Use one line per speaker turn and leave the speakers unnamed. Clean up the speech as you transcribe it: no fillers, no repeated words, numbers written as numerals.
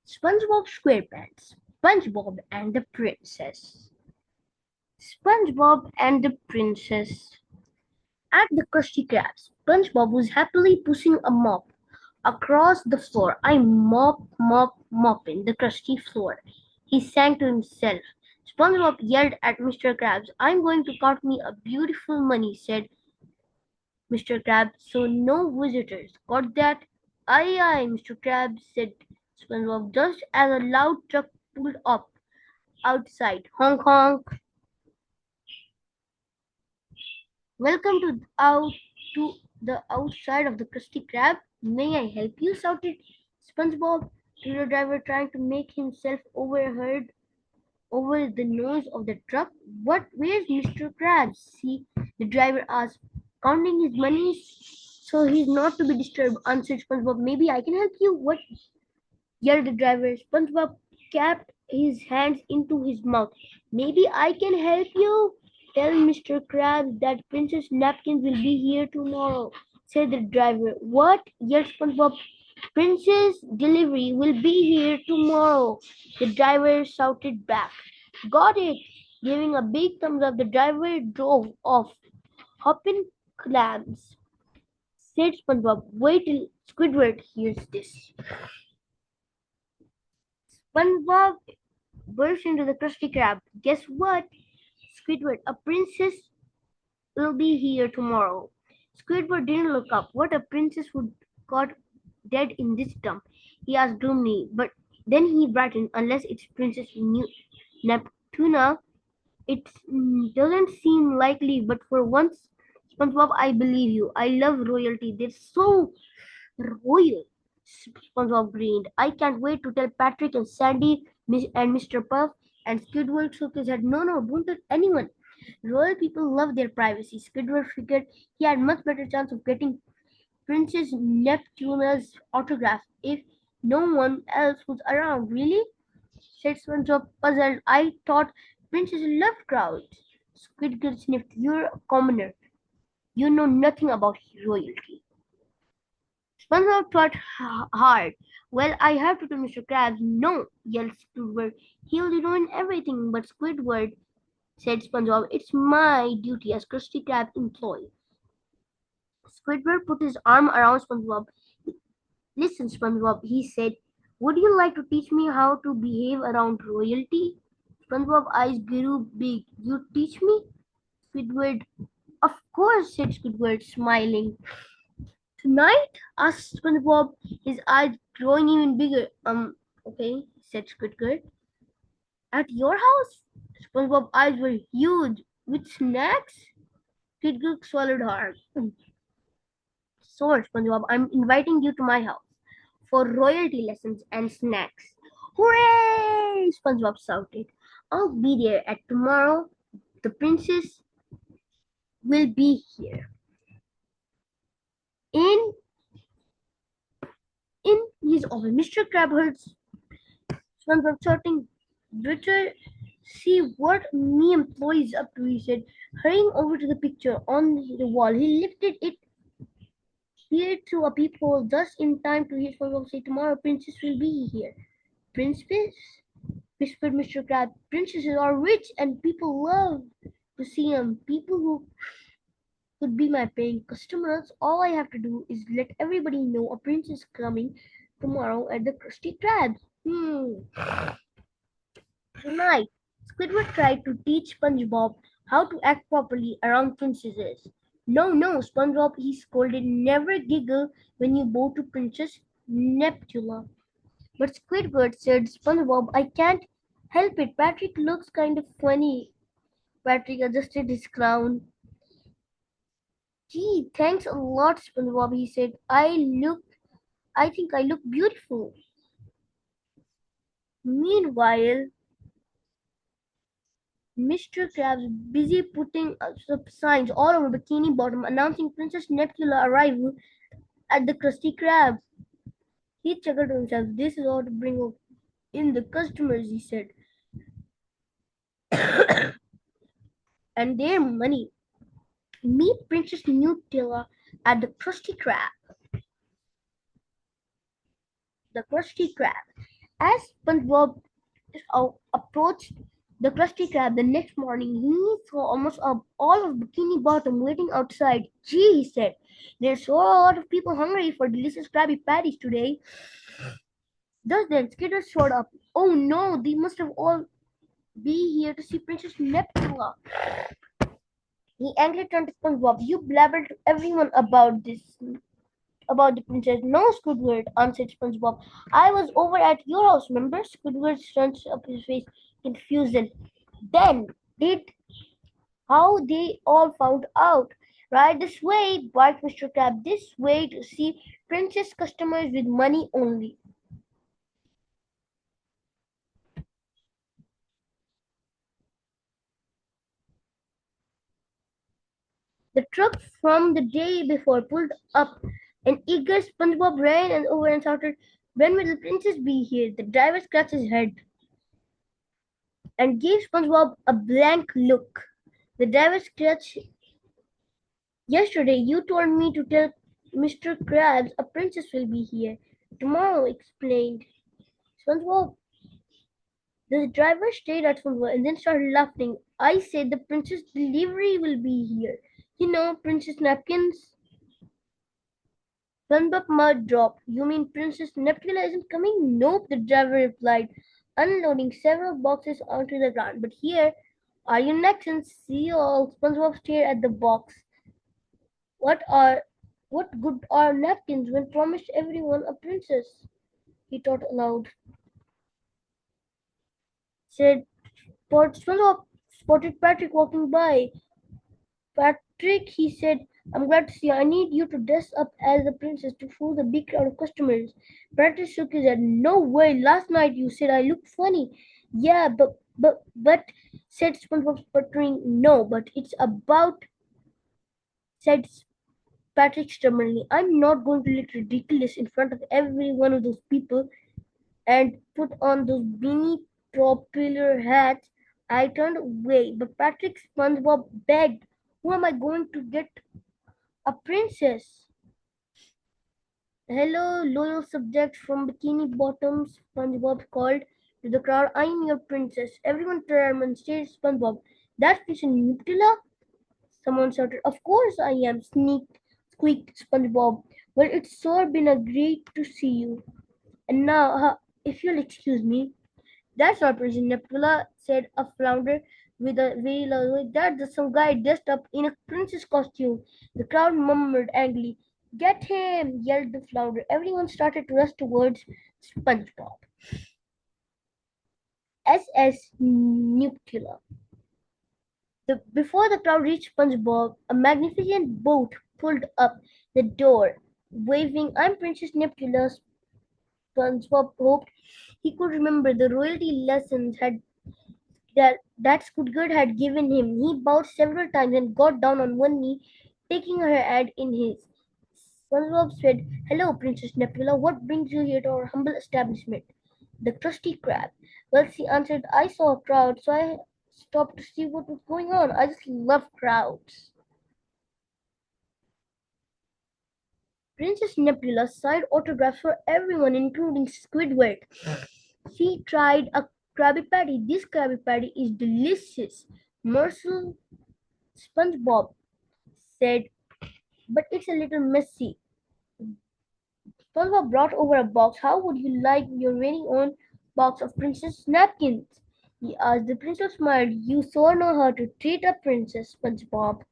SpongeBob SquarePants, SpongeBob and the Princess. SpongeBob and the Princess. At the Krusty Krab, SpongeBob was happily pushing a mop across the floor. I mopping the crusty floor. He sang to himself. SpongeBob yelled at Mr. Krabs. I'm going to count me a beautiful money, said Mr. Crab, so no visitors. Got that? Aye, aye, Mr. Crab, said SpongeBob, just as a loud truck pulled up outside. Honk honk. Welcome to the outside of the Krusty Krab. May I help you? Shouted SpongeBob to the driver, trying to make himself overheard over the noise of the truck. What? Where's Mr. Krabs? See, the driver asked, counting his money so he's not to be disturbed, answered SpongeBob. Maybe I can help you. What? Yelled the driver. SpongeBob kept his hands into his mouth. Maybe I can help you. Tell Mr. Krabs that Princess Napkins will be here tomorrow, said the driver. What? Yelled SpongeBob. Princess Delivery will be here tomorrow, the driver shouted back. Got it! Giving a big thumbs up, the driver drove off. Hoppin' clams, said SpongeBob. Wait till Squidward hears this. SpongeBob burst into the Krusty Krab. Guess what? Squidward, a princess will be here tomorrow. Squidward didn't look up. What a princess would got dead in this dump? He asked gloomily, but then he brightened. Unless it's Princess Neptuna, it doesn't seem likely, but for once, SpongeBob, I believe you. I love royalty. They're so royal. SpongeBob grinned. I can't wait to tell Patrick and Sandy and Mr. Puff. And Squidward shook his head. No, no, don't tell anyone. Royal people love their privacy. Squidward figured he had much better chance of getting Princess Neptuna's autograph if no one else was around. Really? Said SpongeBob, puzzled. I thought princesses loved crowds. Squidward sniffed. You're a commoner. You know nothing about royalty. SpongeBob thought hard. Well, I have to tell Mr. Krabs. No, yelled Squidward. He'll ruin everything. But Squidward, said SpongeBob, it's my duty as Krusty Krab employee. Squidward put his arm around SpongeBob. Listen, SpongeBob, he said, would you like to teach me how to behave around royalty? SpongeBob's eyes grew big. You teach me? Squidward. Of course, said Squidward, smiling. Tonight? Asked SpongeBob, his eyes growing even bigger. Okay, said Squidward. At your house? SpongeBob's eyes were huge. With snacks? Squidward swallowed hard. So, SpongeBob, I'm inviting you to my house for royalty lessons and snacks. Hooray! SpongeBob shouted. I'll be there at tomorrow. The princess will be here. In his office, Mr. Krab heard SpongeBob shouting, better see what me employees up to, he said, hurrying over to the picture on the wall. He lifted it here through a peephole just in time to hear SpongeBob say, tomorrow princess will be here. Princess? Whispered Mr. Krab. Princesses are rich and people love to see them. People who could be my paying customers. All I have to do is let everybody know a princess is coming tomorrow at the Krusty Krab. Tonight, Squidward tried to teach SpongeBob how to act properly around princesses. No, no, SpongeBob, he scolded. Never giggle when you bow to Princess Neptuna. But Squidward said, SpongeBob, I can't help it. Patrick looks kind of funny. Patrick adjusted his crown. Gee, thanks a lot, SpongeBob, he said. I think I look beautiful. Meanwhile, Mr. Krabs busy putting up signs all over Bikini Bottom announcing Princess Neptuna arrival at the Krusty Krab. He chuckled to himself. This is how to bring in the customers, he said. And their money. Meet Princess Nutella at the Krusty Krab. The Krusty Krab. As SpongeBob approached the Krusty Krab the next morning, he saw almost all of Bikini Bottom waiting outside. Gee, he said, there's so a lot of people hungry for delicious Krabby Patties today. Just then, Skittles showed up. Oh no, they must have all be here to see Princess Neptula. He angrily turned to SpongeBob. You blabbered to everyone about the princess. No, Squidward, answered SpongeBob. I was over at your house, remember? Squidward scrunched up his face in confusion. Then, did how they all found out? Right this way, barked Mr. Crab. This way to see princess customers with money only. The truck from the day before pulled up. An eager SpongeBob ran and over and shouted, when will the princess be here? The driver scratched his head and gave SpongeBob a blank look. The driver scratched. Yesterday you told me to tell Mr. Krabs a princess will be here. Tomorrow, explained SpongeBob. The driver stared at SpongeBob and then started laughing. I said the princess delivery will be here. You know, Princess Napkins. SpongeBob mouth dropped. You mean Princess Neptula isn't coming? Nope, the driver replied, unloading several boxes onto the ground. But here are your napkins. See all. SpongeBob stared at the box. What are what good are napkins when promised everyone a princess? He thought aloud. Said SpongeBob spotted Patrick walking by. Patrick, he said, I'm glad to see you. I need you to dress up as a princess to fool the big crowd of customers. Patrick shook his head. No way. Last night you said I look funny. Yeah, but, said SpongeBob sputtering. No, but it's about, said Patrick stubbornly. I'm not going to look ridiculous in front of every one of those people and put on those beanie propeller hats. I turned away, but Patrick SpongeBob begged, who am I going to get a princess? Hello, loyal subject from Bikini Bottoms, SpongeBob called to the crowd. I'm your princess. Everyone turned and stared at SpongeBob. That's Princess Nutella? Someone shouted. Of course I am, squeaked SpongeBob. Well, it's sure been a great to see you. And now, if you'll excuse me, that's not Princess Neptula, said a flounder with a very loud voice. That's just some guy dressed up in a princess costume. The crowd murmured angrily. Get him! Yelled the flounder. Everyone started to rush towards SpongeBob. SS Nuclear. Before the crowd reached SpongeBob, a magnificent boat pulled up the door, waving, I'm Princess Neptula. SpongeBob hoped he could remember the royalty lessons that Squidward had given him. He bowed several times and got down on one knee, taking her hand in his. SpongeBob said, Hello, Princess Neptula. What brings you here to our humble establishment? The Krusty Krab. Well, she answered, I saw a crowd, so I stopped to see what was going on. I just love crowds. Princess Neptula signed autographs for everyone, including Squidward. She tried a Krabby Patty. This Krabby Patty is delicious. Marcel SpongeBob said, but it's a little messy. SpongeBob brought over a box. How would you like your very own box of princess napkins? He asked. The princess smiled. You sure know how to treat a princess, SpongeBob.